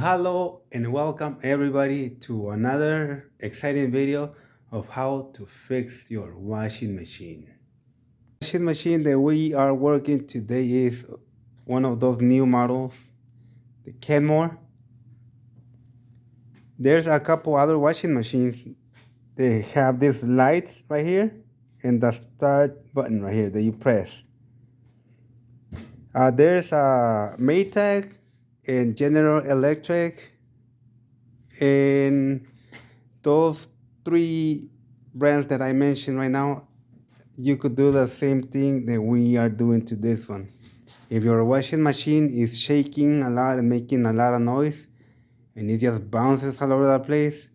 Hello and welcome everybody to another exciting video of how to fix your washing machine. The washing machine that we are working today is one of those new models, the Kenmore. There's a couple other washing machines. They have these lights right here and the start button right here that you press. There's a Maytag and General Electric, and those three brands that I mentioned right now, you could do the same thing that we are doing to this one. If your washing machine is shaking a lot and making a lot of noise and it just bounces all over the place,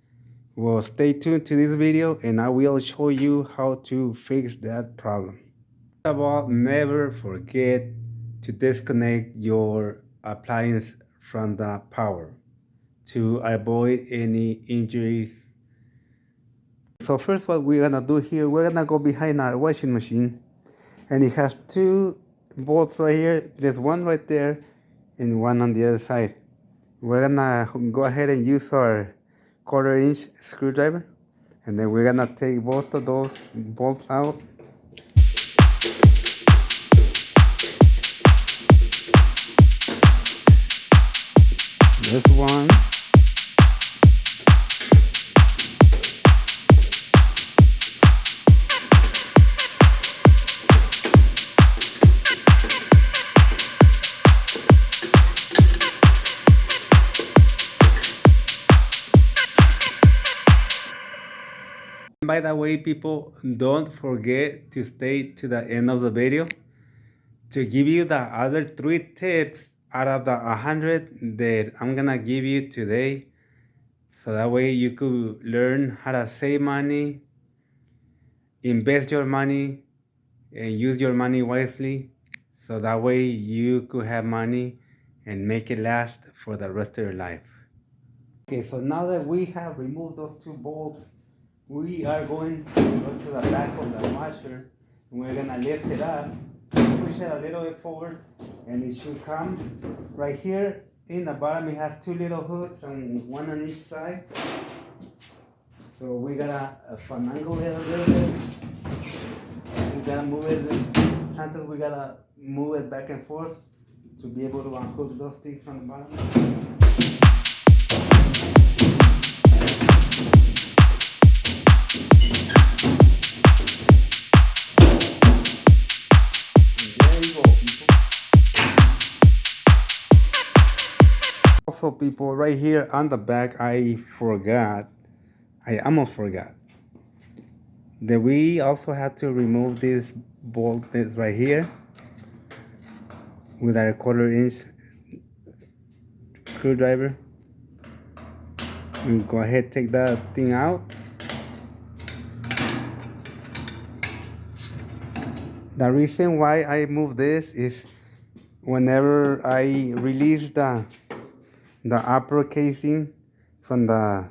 well, stay tuned to this video and I will show you how to fix that problem. First of all, never forget to disconnect your appliance from the power to avoid any injuries. So first, what we're gonna do here, we're gonna go behind our washing machine, and it has two bolts right here. There's one right there and one on the other side. We're gonna go ahead and use our 1/4-inch screwdriver, and then we're gonna take both of those bolts out. This one. By the way, people, don't forget to stay to the end of the video to give you the other 3 tips out of the 100 that I'm gonna give you today. So that way you could learn how to save money, invest your money, and use your money wisely. So that way you could have money and make it last for the rest of your life. Okay, so now that we have removed those 2 bolts, we are going to go to the back of the washer and we're gonna lift it up, push it a little bit forward, and it should come right here. In the bottom it has 2 little hooks, and one on each side. So we gotta finagle it a little bit. We gotta move it, sometimes we gotta move it back and forth to be able to unhook those things from the bottom. Also, people, right here on the back, I almost forgot that we also have to remove this bolt that's right here with our 1/4-inch screwdriver. We go ahead, take that thing out. The reason why I move this is whenever I release the upper casing from the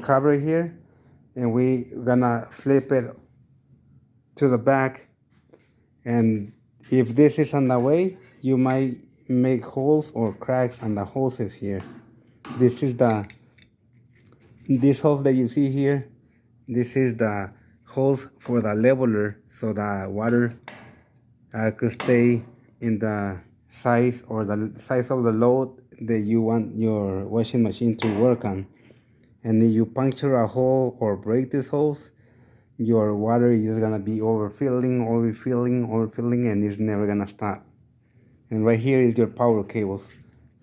cover here, and we gonna flip it to the back, and if this is on the way, you might make holes or cracks on the hoses here. This hose that you see here, this is the hose for the leveler, so the water could stay in the size or the size of the load that you want your washing machine to work on. And if you puncture a hole or break this hose, your water is gonna be overfilling, and it's never gonna stop. And right here is your power cables,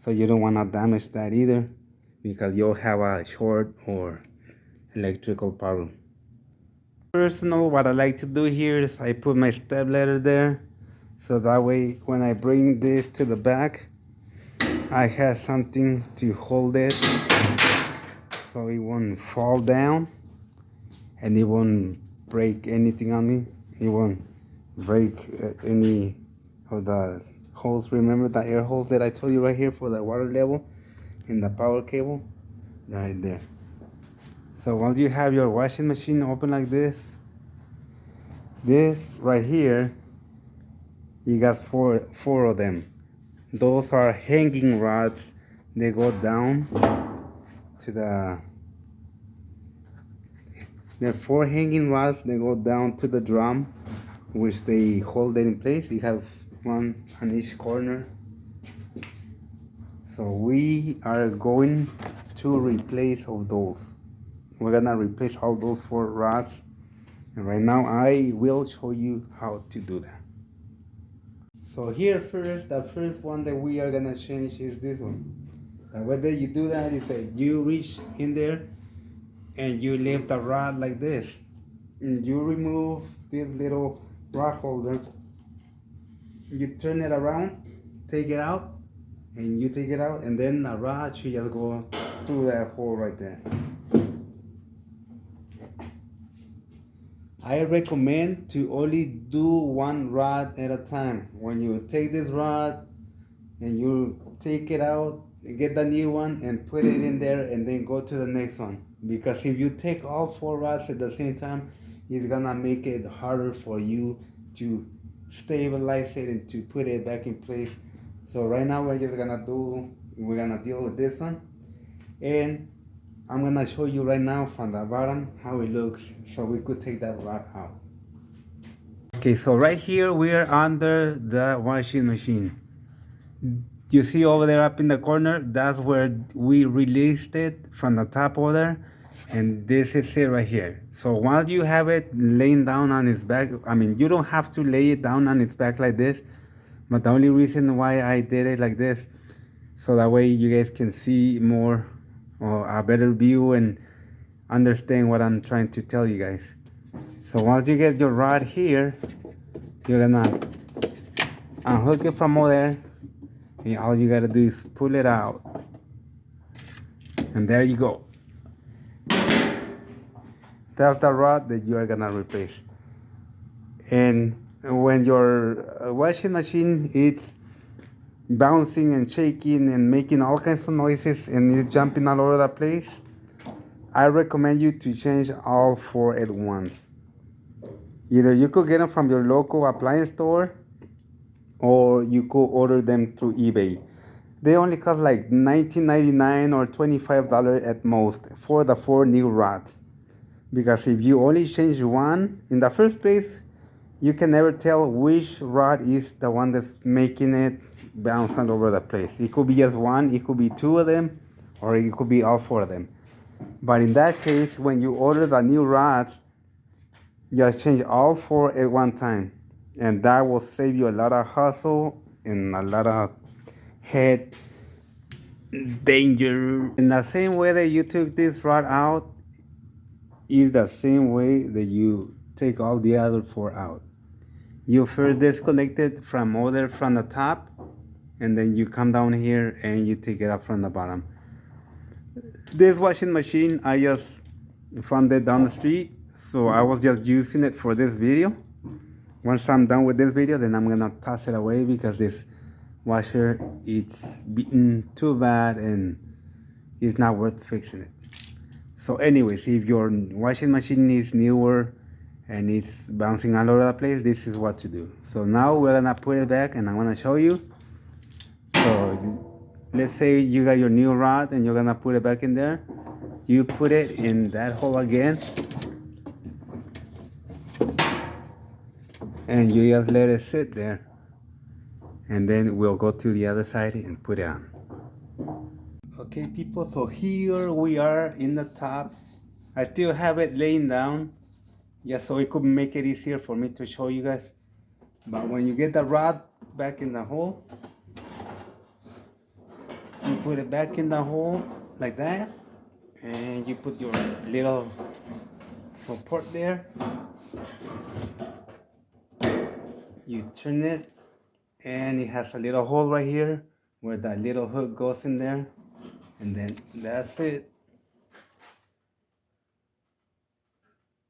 so you don't wanna damage that either, because you'll have a short or electrical problem. Personal, what I like to do here is I put my step ladder there, so that way when I bring this to the back, I have something to hold it so it won't fall down and it won't break anything on me. It won't break any of the holes. Remember the air holes that I told you right here for the water level in the power cable? Right there. So once you have your washing machine open like this right here, you got four of them. Those are hanging rods they go down to the 4 hanging rods. They go down to the drum, which they hold it in place. You have one on each corner. So we are going to replace all those. We're gonna replace all those 4 rods. And right now I will show you how to do that. So here first, the first one that we are gonna change is this one. The way that you do that is that you reach in there and you lift the rod like this. And you remove this little rod holder. You turn it around, take it out, and you take it out, and then the rod should just go through that hole right there. I recommend to only do 1 rod at a time. When you take this rod and you take it out, get the new one and put it in there and then go to the next one. Because if you take all 4 rods at the same time, it's gonna make it harder for you to stabilize it and to put it back in place. So right now we're gonna deal with this one. And I'm gonna show you right now from the bottom how it looks, so we could take that rod out. Okay, so right here we are under the washing machine. You see over there up in the corner, that's where we released it from the top over there, and this is it right here. So once you have it laying down on its back, I mean, you don't have to lay it down on its back like this, but the only reason why I did it like this, so that way you guys can see more or a better view and understand what I'm trying to tell you guys. So once you get your rod here, you're gonna unhook it from over there, and all you gotta do is pull it out, and there you go. That's the rod that you are gonna replace. And when your washing machine is bouncing and shaking and making all kinds of noises and it's jumping all over the place, I recommend you to change all 4 at once. Either you could get them from your local appliance store or you could order them through eBay. They only cost like $19.99 or $25 at most for the 4 new rods. Because if you only change one, in the first place, you can never tell which rod is the one that's making it bounce all over the place. It could be just one, it could be 2 of them, or it could be all 4 of them. But in that case, when you order the new rods, just change all 4 at one time. And that will save you a lot of hustle and a lot of head danger. In the same way that you took this rod out, is the same way that you take all the other 4 out. You first disconnect it from over from the top, and then you come down here and you take it up from the bottom. This washing machine, I just found it down the street, so I was just using it for this video. Once I'm done with this video, then I'm gonna toss it away because this washer, it's beaten too bad and it's not worth fixing it. So anyways, if your washing machine is newer and it's bouncing all over the place, this is what to do. So now we're gonna put it back and I'm gonna show you. So let's say you got your new rod and you're gonna put it back in there. You put it in that hole again and you just let it sit there, and then we'll go to the other side and put it on. Okay people, so here we are in the top. I still have it laying down just so it could make it easier for me to show you guys. But when you get the rod back in the hole, you put it back in the hole like that, and you put your little support there. You turn it and it has a little hole right here where that little hook goes in there, and then that's it.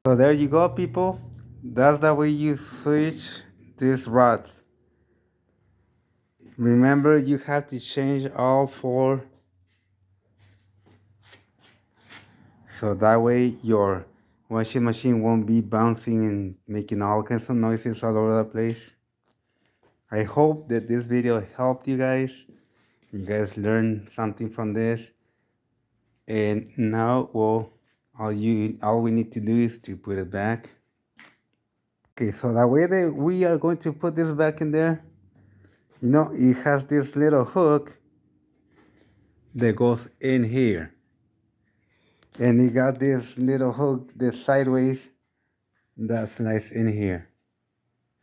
So there you go people, that's the way you switch these rods. Remember, you have to change all 4, so that way your washing machine won't be bouncing and making all kinds of noises all over the place. I hope that this video helped you guys. You guys learned something from this, and now, well, all we need to do is to put it back. Okay, so the way that we are going to put this back in there, it has this little hook that goes in here, and you got this little hook this sideways that slides in here.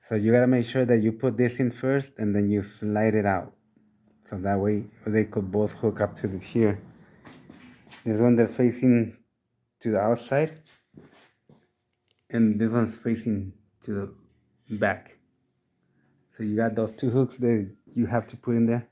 So you gotta make sure that you put this in first and then you slide it out. So that way they could both hook up to here. This one that's facing to the outside, and this one's facing to the back. So you got those two hooks that you have to put in there.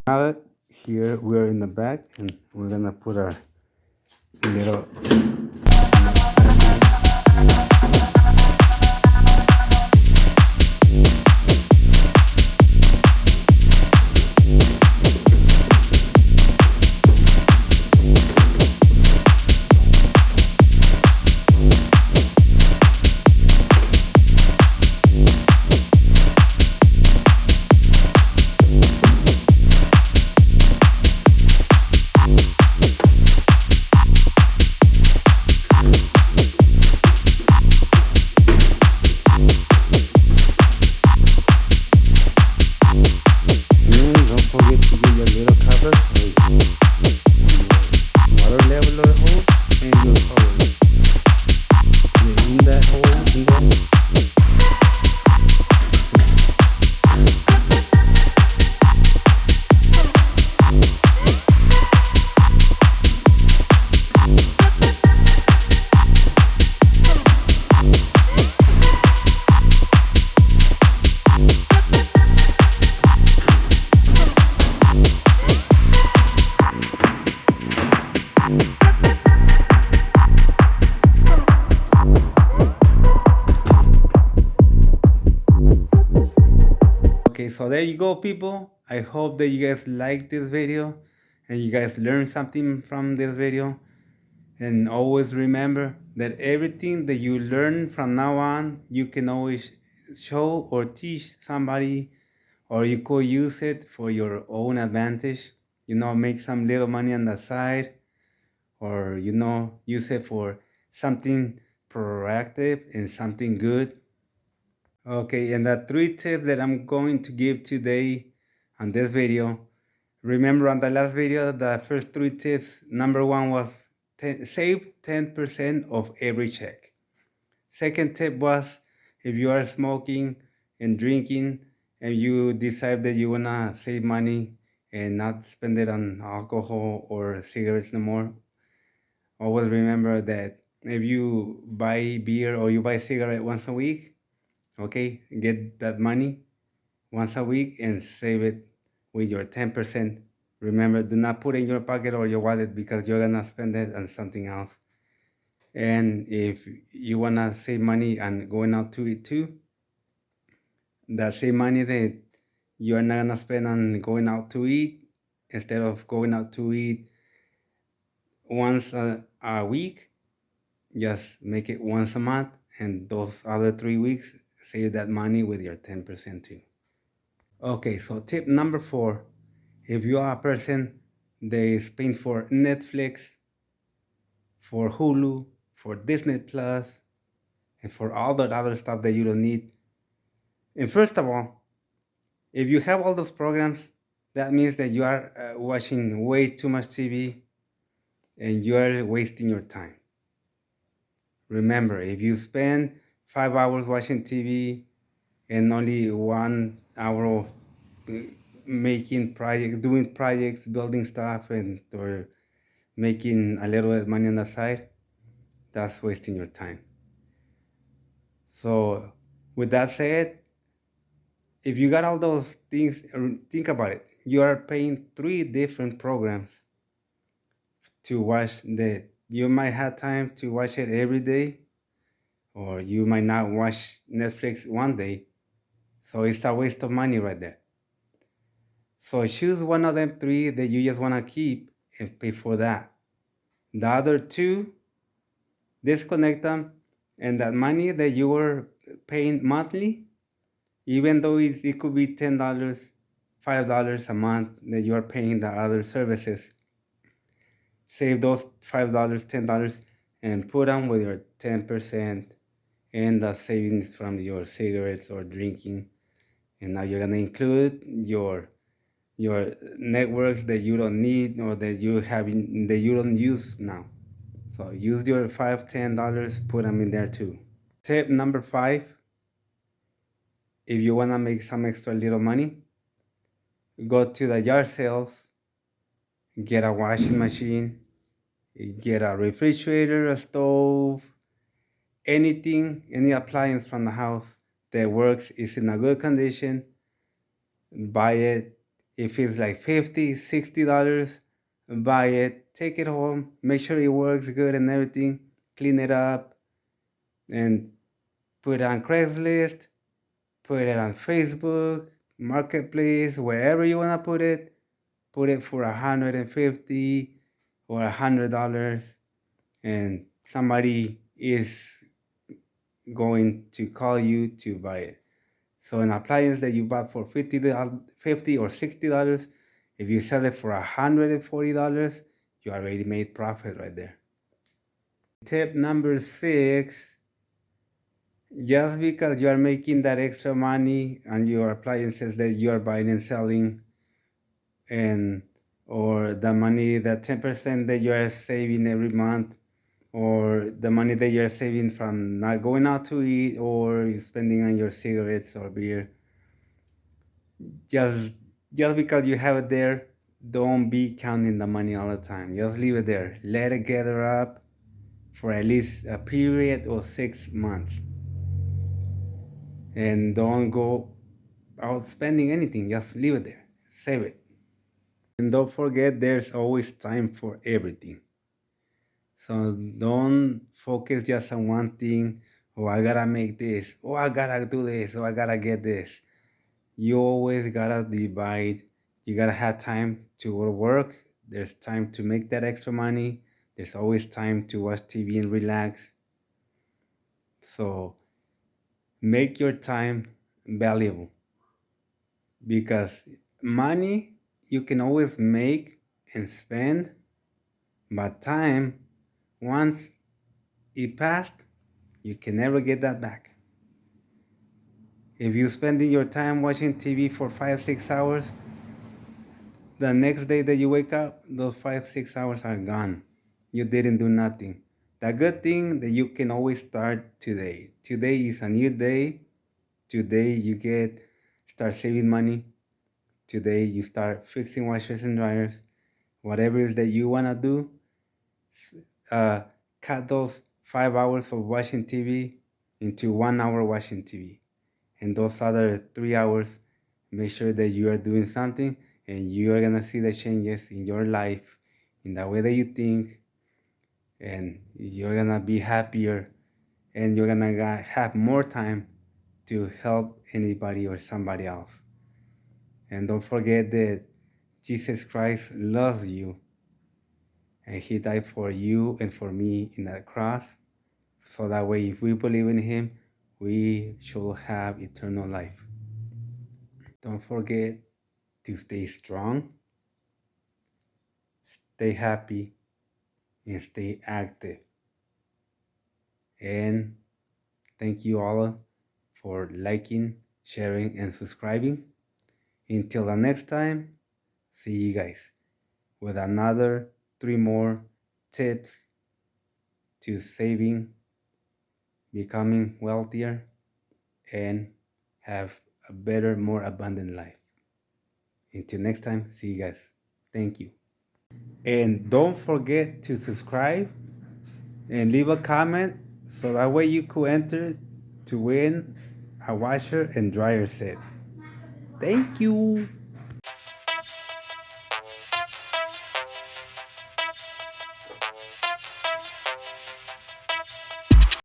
Now here we're in the back, and we're gonna put our little don't forget to get your little cover for water level of the hole, and your cover. In that hole, in there. Okay, so there you go, people. I hope that you guys liked this video and you guys learned something from this video. And always remember that everything that you learn from now on, you can always show or teach somebody, or you could use it for your own advantage. Make some little money on the side, or use it for something proactive and something good. Okay, and the 3 tips that I'm going to give today on this video. Remember on the last video, the first 3 tips, number 1 was save 10% of every check. Second tip was, if you are smoking and drinking and you decide that you wanna save money and not spend it on alcohol or cigarettes no more, always remember that if you buy beer or you buy cigarette once a week, okay, get that money once a week and save it with your 10%. Remember, do not put it in your pocket or your wallet because you're gonna spend it on something else. And if you wanna save money on going out to eat too, that same money that you're not gonna spend on going out to eat, instead of going out to eat once a week, just make it once a month, and those other 3 weeks, save that money with your 10% too. Okay, so tip number 4, if you are a person that is paying for Netflix, for Hulu, for Disney Plus, and for all that other stuff that you don't need. And first of all, if you have all those programs, that means that you are watching way too much TV and you are wasting your time. Remember, if you spend 5 hours watching TV and only 1 hour making projects, doing projects, building stuff, and or making a little bit of money on the side, that's wasting your time. So, with that said, if you got all those things, think about it. You are paying three different programs to watch that you might have time to watch it every day, or you might not watch Netflix one day. So it's a waste of money right there. So choose one of them three that you just want to keep and pay for that. The other two, disconnect them, and that money that you were paying monthly, even though it could be $10, $5 a month that you are paying the other services, save those $5, $10, and put them with your 10% and the savings from your cigarettes or drinking. And now you're gonna include your networks that you don't need or that you don't use now. So use your $5, $10, put them in there too. Tip number 5: if you wanna make some extra little money, go to the yard sales, get a washing machine, get a refrigerator, a stove, anything, any appliance from the house that works, is in a good condition, buy it. If it's like $50, $60, buy it, take it home, make sure it works good and everything, clean it up, and put it on Craigslist, put it on Facebook, Marketplace, wherever you want to put it for 150 or $100, and somebody is going to call you to buy it. So an appliance that you bought for $50 or $60, if you sell it for $140, you already made profit right there. Tip number 6: just because you are making that extra money on your appliances that you are buying and selling, and or the money, the 10% that you are saving every month, or the money that you're saving from not going out to eat or spending on your cigarettes or beer, just just because you have it there, don't be counting the money all the time. Just leave it there. Let it gather up for at least a period of 6 months, and don't go out spending anything. Just leave it there. Save it. And don't forget, there's always time for everything. So don't focus just on one thing. Oh, I gotta make this. Oh, I gotta do this. Oh, I gotta get this. You always gotta divide. You gotta have time to go to work. There's time to make that extra money. There's always time to watch TV and relax. So make your time valuable, because money you can always make and spend, but time, once it passed, you can never get that back. If you're spending your time watching TV for 5, 6 hours, the next day that you wake up, those 5, 6 hours are gone. You didn't do nothing. The good thing that you can always start today. Today is a new day. Today you start saving money. Today you start fixing washers and dryers. Whatever it is that you wanna do, uh, cut those 5 hours of watching TV into 1 hour watching TV. And those other 3 hours, make sure that you are doing something, and you are gonna see the changes in your life, in the way that you think, and you're gonna be happier, and you're gonna have more time to help anybody or somebody else. And don't forget that Jesus Christ loves you, and he died for you and for me in that cross, so that way if we believe in him, we shall have eternal life. Don't forget to stay strong, stay happy, and stay active. And thank you all for liking, sharing, and subscribing. Until the next time, see you guys with another 3 more tips to saving becoming wealthier, and have a better, more abundant life. Until next time, see you guys. Thank you. And don't forget to subscribe and leave a comment so that way you could enter to win a washer and dryer set. Thank you.